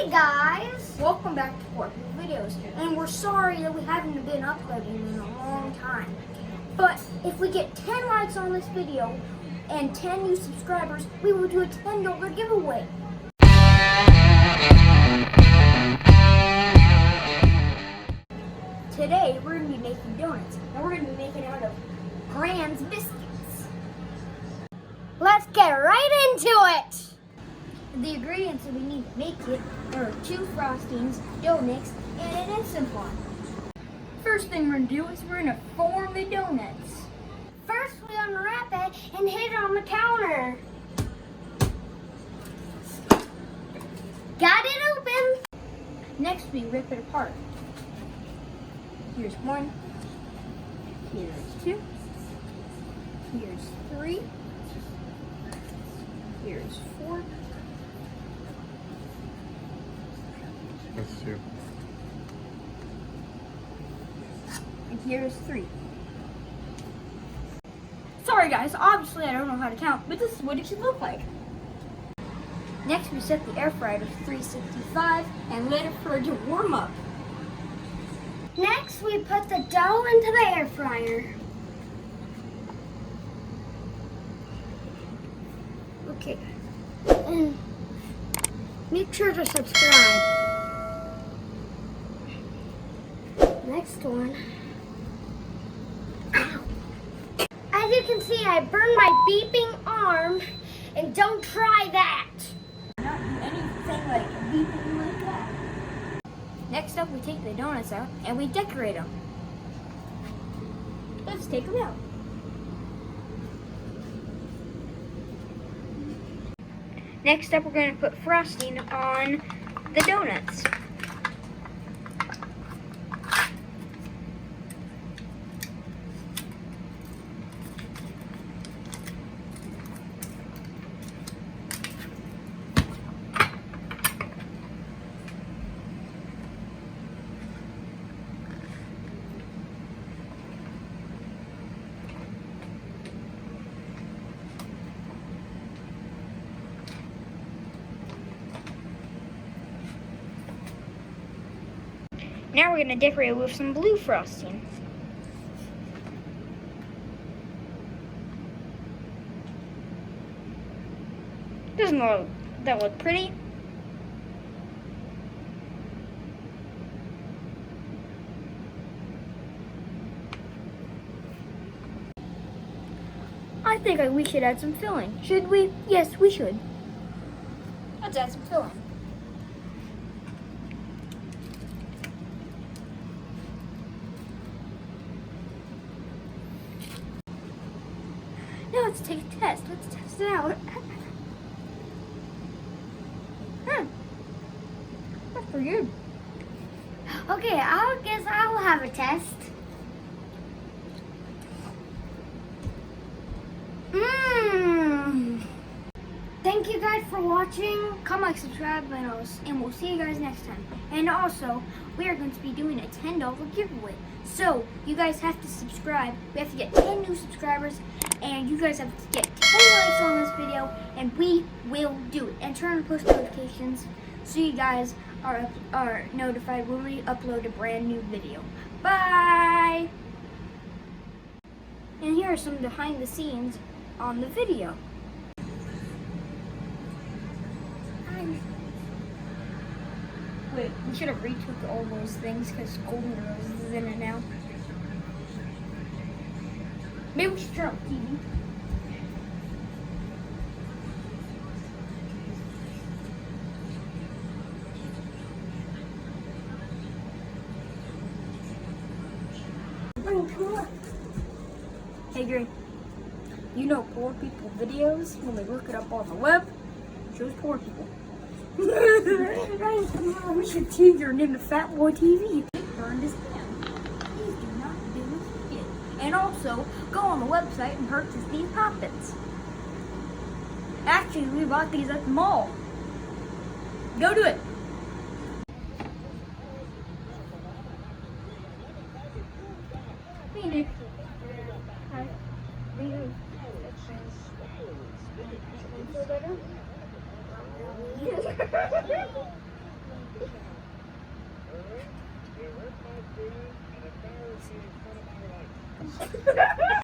Hey guys! Welcome back to Pork Videos. And we're sorry that we haven't been uploading in a long time. But if we get 10 likes on this video and 10 new subscribers, we will do a $10 giveaway. Today we're going to be making donuts. And we're going to be making out of Grand's biscuits. Let's get right into it! The ingredients that we need to make it are 2 frostings, dough mix, and an instant one. First thing we're going to do is we're going to form the donuts. First we unwrap it and hit it on the counter. Got it open! Next we rip it apart. Here's 1, here's 2, here's 3, here's 4, That's 2. and here's 3. Sorry guys, obviously I don't know how to count, but this is what it should look like. Next we set the air fryer to 365 and let it for it to warm up. Next we put the dough into the air fryer. Okay guys, and make sure to subscribe. Next one. Ow. As you can see, I burned my beeping arm, and don't try that. Not anything like beeping like that. Next up, we take the donuts out and we decorate them. Let's take them out. Next up, we're going to put frosting on the donuts. Now we're going to decorate it with some blue frosting. Doesn't that look pretty? I think we should add some filling. Should we? Yes, we should. Let's add some filling. Now let's take a test. Let's test it out. That's pretty good. Okay, I guess I'll have a test. Thank you guys for watching. Comment, subscribe, and we'll see you guys next time. And also, we are going to be doing a $10 giveaway. So, you guys have to subscribe. We have to get 10 new subscribers. And you guys have to get 10 likes on this video, and we will do it. And turn on post notifications so you guys are notified when we upload a brand new video. Bye! And here are some behind the scenes on the video. Wait, we should have retook all those things because Golden Rose is in it now. Maybe we should turn on the TV. Hey Green, you know poor people videos, when they look it up on the web, it shows poor people. Guys, come on, we should change your name to Fat Boy TV. He burned his hand. Please do not do this again. And also, go on the website and purchase these Poppins. Actually, we bought these at the mall. Go do it. Hey, Nick. Hi. Do you feel better? What?